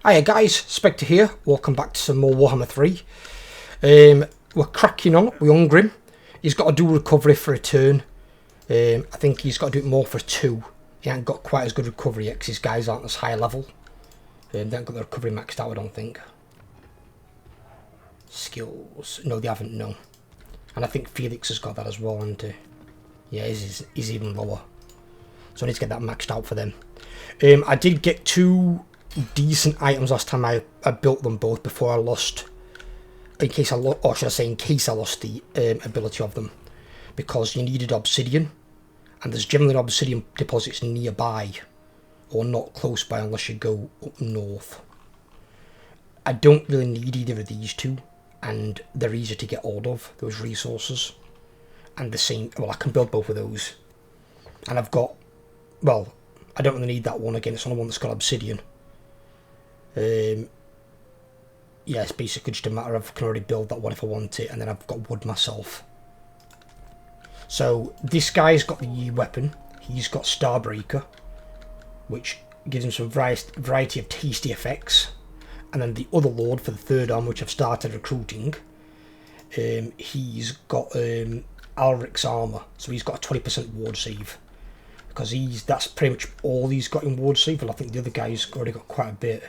Hiya guys, Spectre here, welcome back to some more Warhammer 3. We're cracking on with Ungrim. He's got to do recovery for a turn. I think he's got to do it more for 2. He ain't got quite as good recovery yet because his guys aren't as high level. They haven't got the recovery maxed out, I don't think. Skills, no they haven't, no. And I think Felix has got that as well, and yeah, he's even lower. So I need to get that maxed out for them. I did get 2 decent items last time I built them both before I lost, in case I lost, or should I say in case I lost the ability of them, because you needed obsidian, and there's generally obsidian deposits nearby, or not close by unless you go up north. I don't really need either of these 2, and they're easier to get hold of, those resources, and the same, well I can build both of those, and I've got, well I don't really need that one again, it's only one that's got obsidian. Yeah, it's basically just a matter of I can already build that one if I want it, and then I've got wood myself. So this guy's got the weapon, he's got Starbreaker, which gives him some variety of tasty effects, and then the other lord for the 3rd arm, which I've started recruiting, he's got Alric's armour, so he's got a 20% ward save, because that's pretty much all he's got in ward save, and I think the other guy's already got quite a bit.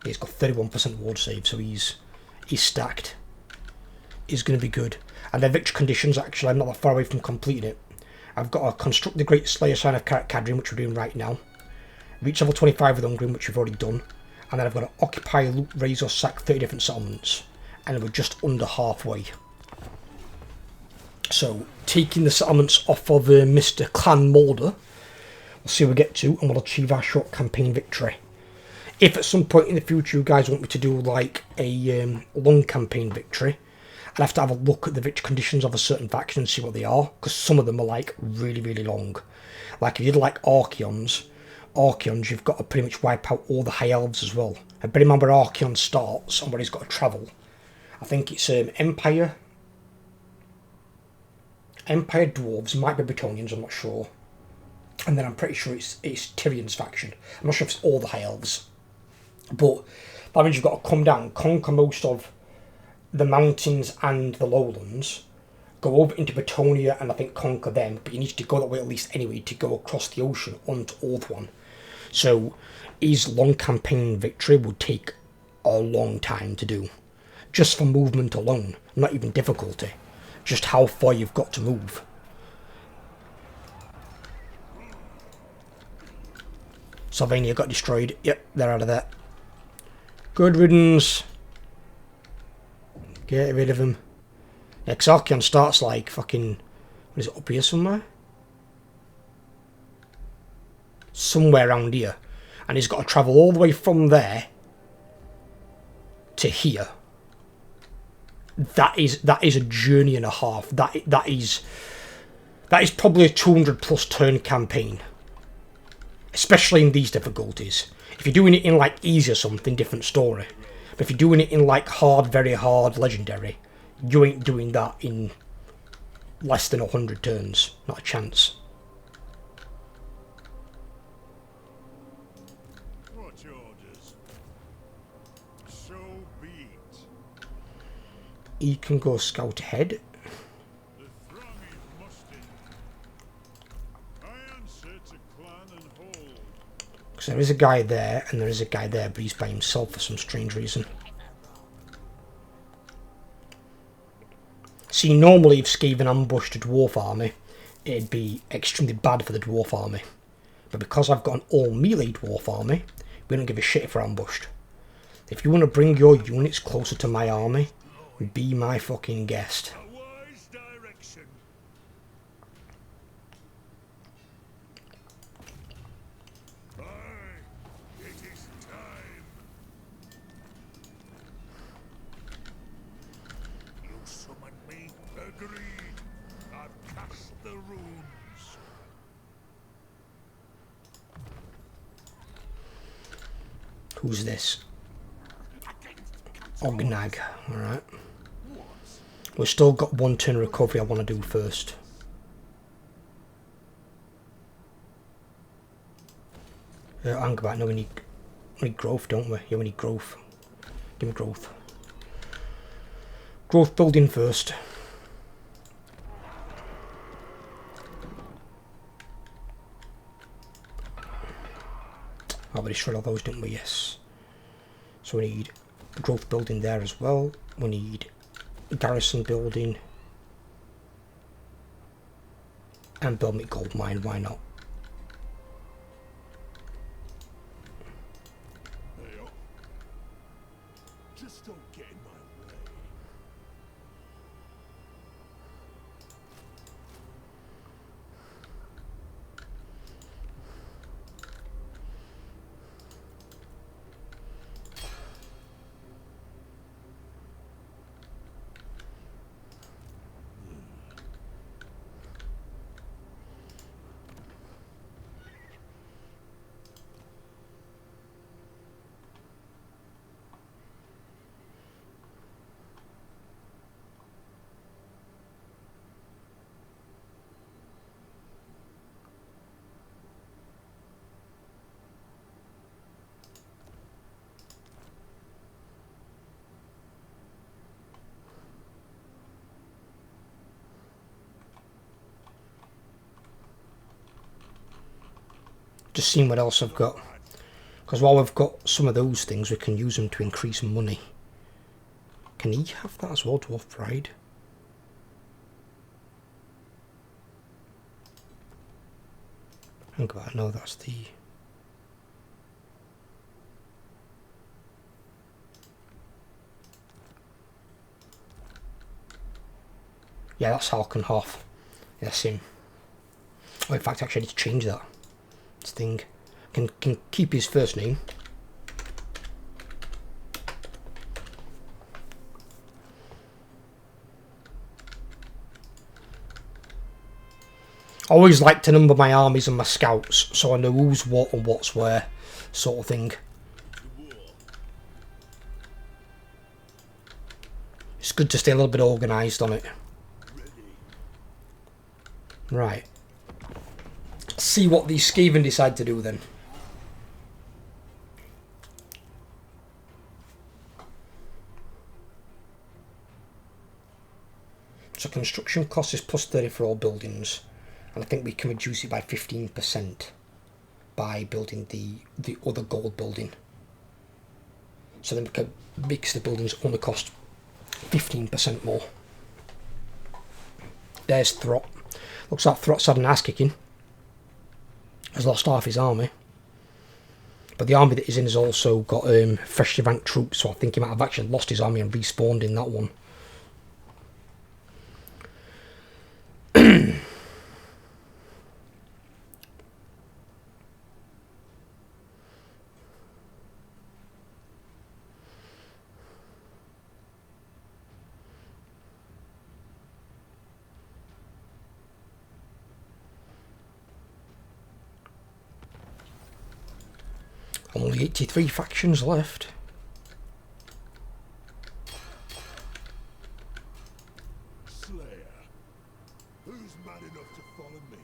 He's got 31% ward save, so he's stacked. He's going to be good. And their victory conditions, actually, I'm not that far away from completing it. I've got to construct the Great Slayer Sign of Cadrian, which we're doing right now. Reach level 25 with Ungrim, which we've already done. And then I've got to occupy, loot, raise or sack 30 different settlements. And we're just under halfway. So, taking the settlements off of Mr. Clan Moulder, we'll see where we get to, and we'll achieve our short campaign victory. If at some point in the future you guys want me to do like a long campaign victory, I'd have to have a look at the victory conditions of a certain faction and see what they are, because some of them are like really, really long. Like if you did like ARCHAONs, you've got to pretty much wipe out all the high elves as well. I bear in mind where ARCHAON starts and where he's got to travel. I think it's Empire Dwarves, might be Bretonians, I'm not sure. And then I'm pretty sure it's Tyrion's faction. I'm not sure if it's all the high elves. But that means you've got to come down, conquer most of the mountains and the lowlands, go over into Bretonia and I think conquer them, but you need to go that way at least anyway to go across the ocean onto Orthwan. So his long campaign victory would take a long time to do. Just for movement alone, not even difficulty, just how far you've got to move. Sylvania got destroyed, yep, they're out of there. Good riddance. Get rid of him. Yeah, because ARCHAON starts like fucking... What is it, up here somewhere? Somewhere around here. And he's got to travel all the way from there to here. That is a journey and a half. That is probably a 200 plus turn campaign. Especially in these difficulties. If you're doing it in like easy or something, different story. But if you're doing it in like hard, very hard, legendary, you ain't doing that in less than 100 turns. Not a chance. What's your orders? So be it. He can go scout ahead. The throng is mustered. I answer to clan and hold. Because there is a guy there, and there is a guy there, but he's by himself for some strange reason. See, normally if Skaven ambushed a dwarf army, it'd be extremely bad for the dwarf army. But because I've got an all-melee dwarf army, we don't give a shit if we're ambushed. If you want to bring your units closer to my army, be my fucking guest. A wise direction. Aye, it is time. You summon me. Agreed. I've cast the runes. Who's this? Ognag, alright. We've still got 1 turn recovery I want to do first. Hang about, no we need We need growth, don't we? Yeah, we need growth. Give me growth. Growth building first. Already shred all those, didn't we? Yes. So we need growth building there as well. We need garrison building. And build me gold mine, why not? Just don't get in my way. Just seeing what else I've got. Because while we've got some of those things, we can use them to increase money. Can he have that as well, Dwarf Pride? Hang on, no, that's the... Yeah, that's Halcon Hoff. That's him. Oh, in fact, actually, I need to change that. This thing. Can keep his first name. I always like to number my armies and my scouts, so I know who's what and what's where, sort of thing. It's good to stay a little bit organised on it. Right. See what these Skaven decide to do then. So construction cost is plus 30 for all buildings, and I think we can reduce it by 15% by building the other gold building. So then we can mix the buildings only cost 15% more. There's Throt. Looks like Throt's had an ass kicking. Has lost half his army. But the army that he's in has also got freshly ranked troops, so I think he might have actually lost his army and respawned in that one. Only 83 factions left. Slayer, who's mad enough to follow me?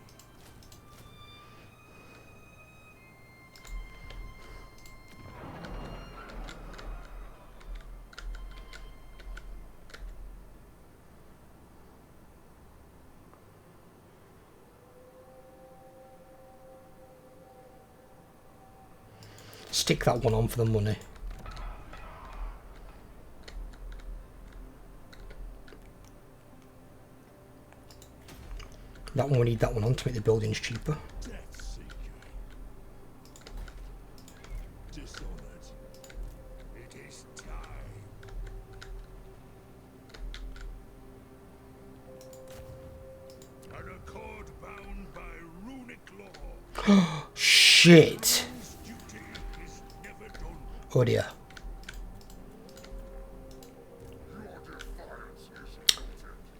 Stick that one on for the money. That one, we need that one on to make the buildings cheaper. Dishonored. It is time. An accord bound by runic law. Shit! Duty is never done. Oh dear.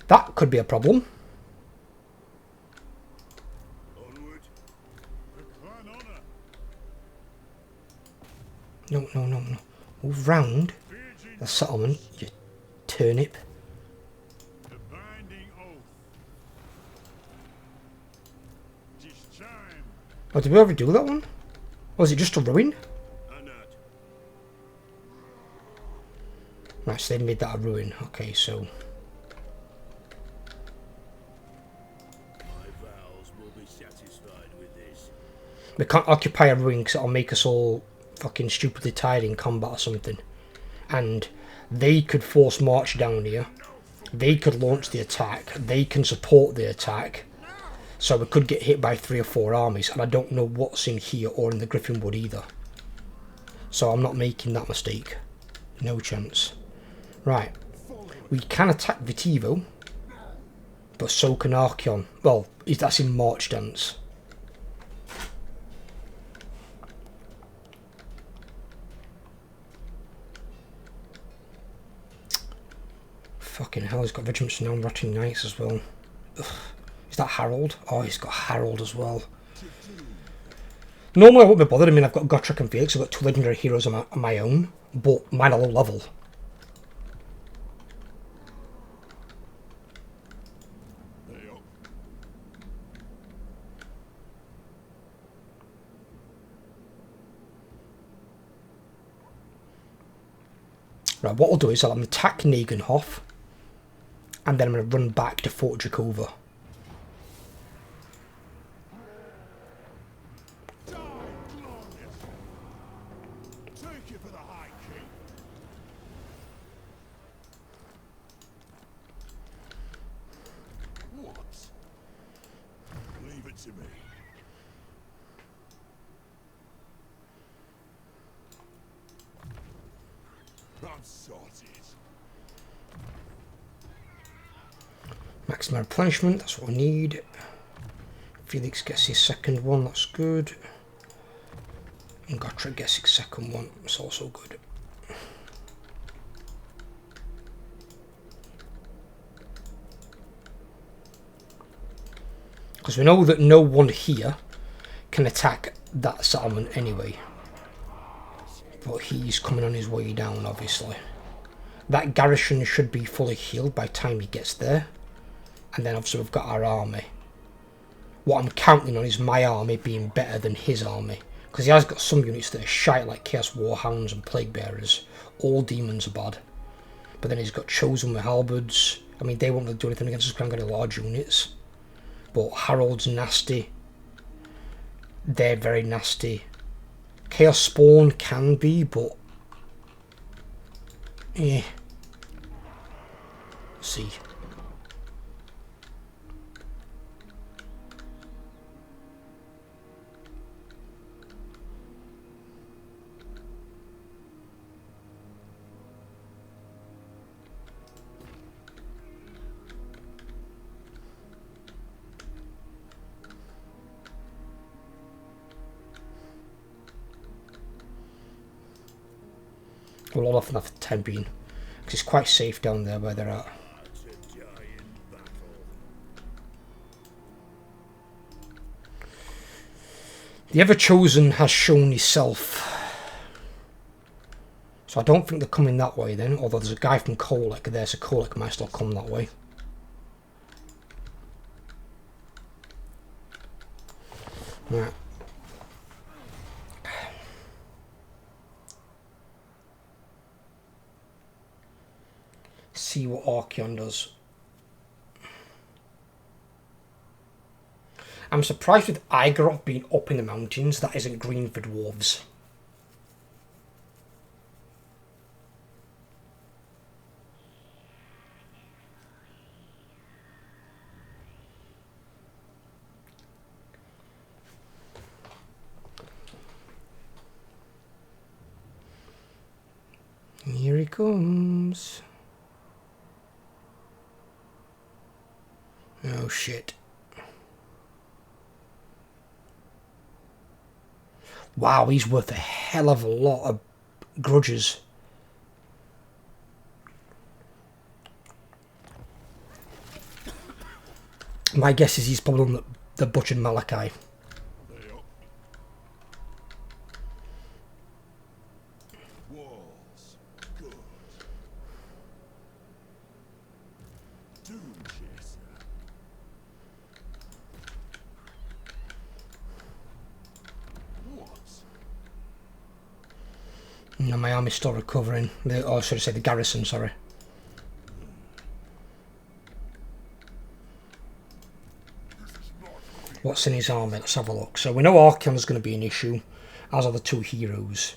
That could be a problem. Onward. The clan honor. No, no, no, no. Move round the settlement, you turnip. The binding oath. Tis time. Oh, did we ever do that one? Or was it just a ruin? Anat. Right, so they made that a ruin. Okay, so My vows will be satisfied with this. we can't occupy a ruin because it'll make us all fucking stupidly tired in combat or something. And they could force march down here. They could launch the attack. They can support the attack. So we could get hit by 3 or 4 armies. And I don't know what's in here or in the Griffinwood either. So I'm not making that mistake. No chance. Right. We can attack Vitivo. But so can ARCHAON. Well, that's in March Dance. Fucking hell, he's got Regiments now Rotting Knights as well. Ugh. Is that Harold? Oh, he's got Harold as well. Normally I wouldn't be bothered. I mean, I've got Gotrek and Felix. I've got 2 legendary heroes on my own. But mine are low level. Right, what I'll do is I'll attack Nagenhof. And then I'm going to run back to Fort Jakova. Take it for the High King. What? Leave it to me. I'm sorted. Maximum replenishment, that's what we need. Felix gets his second one, that's good. And Gotrek gets his second one, it's also good. Because we know that no one here can attack that settlement anyway. But he's coming on his way down, obviously. That garrison should be fully healed by the time he gets there. And then obviously we've got our army. What I'm counting on is my army being better than his army. Because he has got some units that are shite, like Chaos Warhounds and Plague Bearers. All demons are bad. But then he's got Chosen with halberds. I mean, they won't really do anything against us because I'm getting large units. But Harold's nasty. They're very nasty. Chaos Spawn can be, but... eh. Let's see. We'll all often have 10 being, because it's quite safe down there where they're at. The Ever-Chosen has shown himself. So I don't think they're coming that way then, although there's a guy from Kolek there, so Kolek might still come that way. Right. See what ARCHAON does. I'm surprised with Igorot being up in the mountains that isn't green for dwarves. Here he comes. Oh shit. Wow, he's worth a hell of a lot of grudges. My guess is he's probably on the butchered Malachi. Walls. Good. Doom chaser. What? No, my army's still recovering. Or should I say the garrison, sorry. What's in his army? Let's have a look. So we know ARCHAON is going to be an issue, as are the two heroes.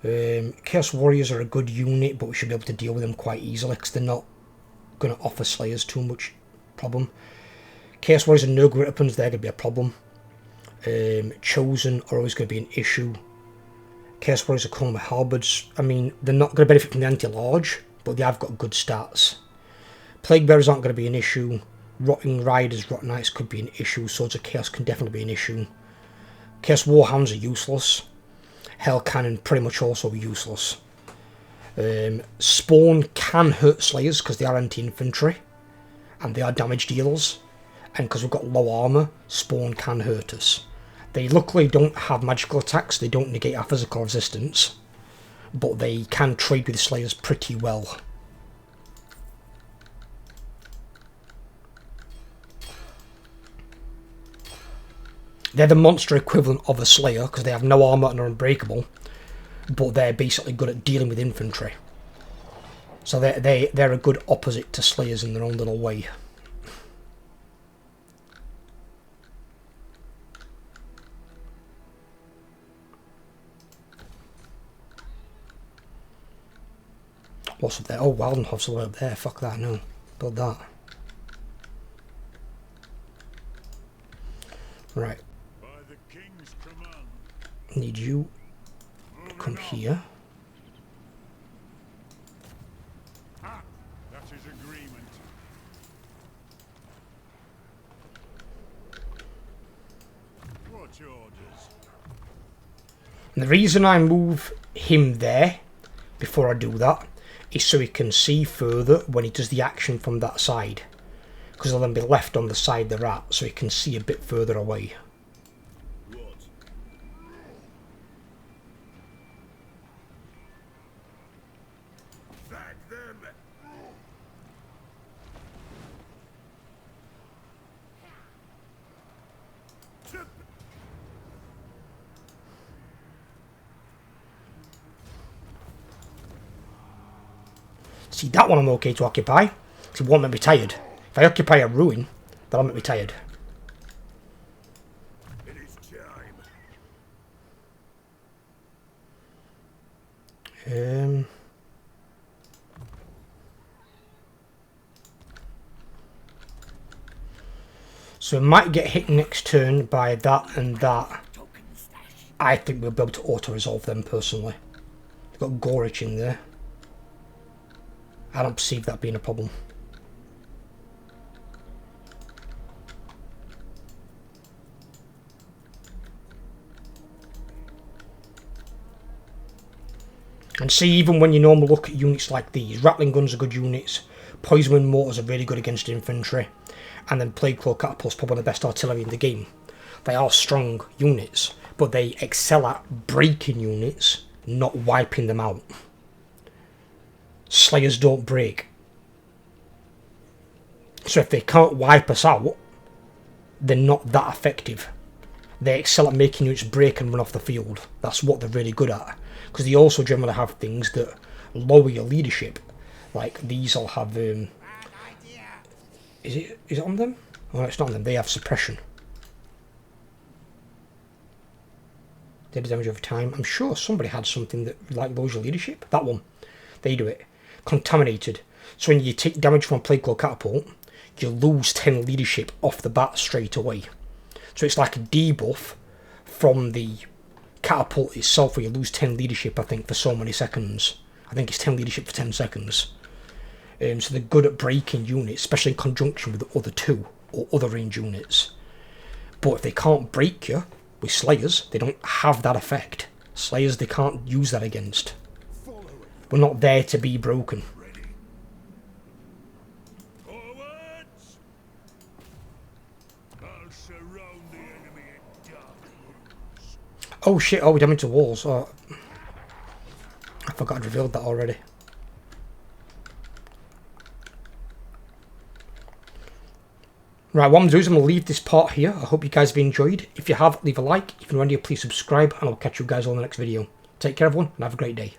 Chaos Warriors are a good unit, but we should be able to deal with them quite easily because they're not going to offer Slayers too much problem. Chaos Warriors are no great weapons, they're going to be a problem. Chosen are always going to be an issue. Chaos Warriors are coming with halberds. I mean, they're not going to benefit from the anti-large, but they have got good stats. Plague Bearers aren't going to be an issue. Rotting Riders, Rot Knights could be an issue. Swords of Chaos can definitely be an issue. Chaos Warhounds are useless. Hell Cannon pretty much also useless. Spawn can hurt Slayers because they are anti-infantry and they are damage dealers, and because we've got low armour, Spawn can hurt us. They luckily don't have magical attacks, they don't negate our physical resistance, but they can trade with Slayers pretty well. They're the monster equivalent of a Slayer because they have no armour and are unbreakable, but they're basically good at dealing with infantry. So they're a good opposite to Slayers in their own little way. What's up there? Oh, Waldenhof's all up there. Fuck that, no. Build that. Right. By the king's command. Need you to come here. Ah, that is agreement. What's your orders? And the reason I move him there before I do that is so he can see further when he does the action from that side, because he'll then be left on the side they're at, so he can see a bit further away. What? Back them. See, that one I'm okay to occupy, because it won't make me tired. If I occupy a ruin, that'll make me tired. It is time. So we might get hit next turn by that and that. I think we'll be able to auto-resolve them personally. We've got Gorich in there. I don't perceive that being a problem. And see, even when you normally look at units like these, Rattling Guns are good units, Poison Wind Mortars are really good against infantry, and then Plague Claw Catapult's probably the best artillery in the game. They are strong units, but they excel at breaking units, not wiping them out. Slayers don't break. So if they can't wipe us out, they're not that effective. They excel at making units break and run off the field. That's what they're really good at. Because they also generally have things that lower your leadership. Like these will have... is it on them? Oh, no, it's not on them. They have suppression. They do damage over time. I'm sure somebody had something that like lowers your leadership. That one. They do it. Contaminated. So when you take damage from a Plague Claw Catapult, you lose 10 leadership off the bat straight away. So it's like a debuff from the catapult itself where you lose 10 leadership, I think, for so many seconds. I think it's 10 leadership for 10 seconds. So they're good at breaking units, especially in conjunction with the other two or other range units. But if they can't break you with Slayers, they don't have that effect. Slayers, they can't use that against. We're not there to be broken. Forwards! I'll surround the enemy in dark rooms. Oh shit, oh, we're damage to walls. Oh, I forgot I'd revealed that already. Right, what I'm going to do is I'm going to leave this part here. I hope you guys have enjoyed. If you have, leave a like. If you're new, please subscribe, and I'll catch you guys all in the next video. Take care, everyone, and have a great day.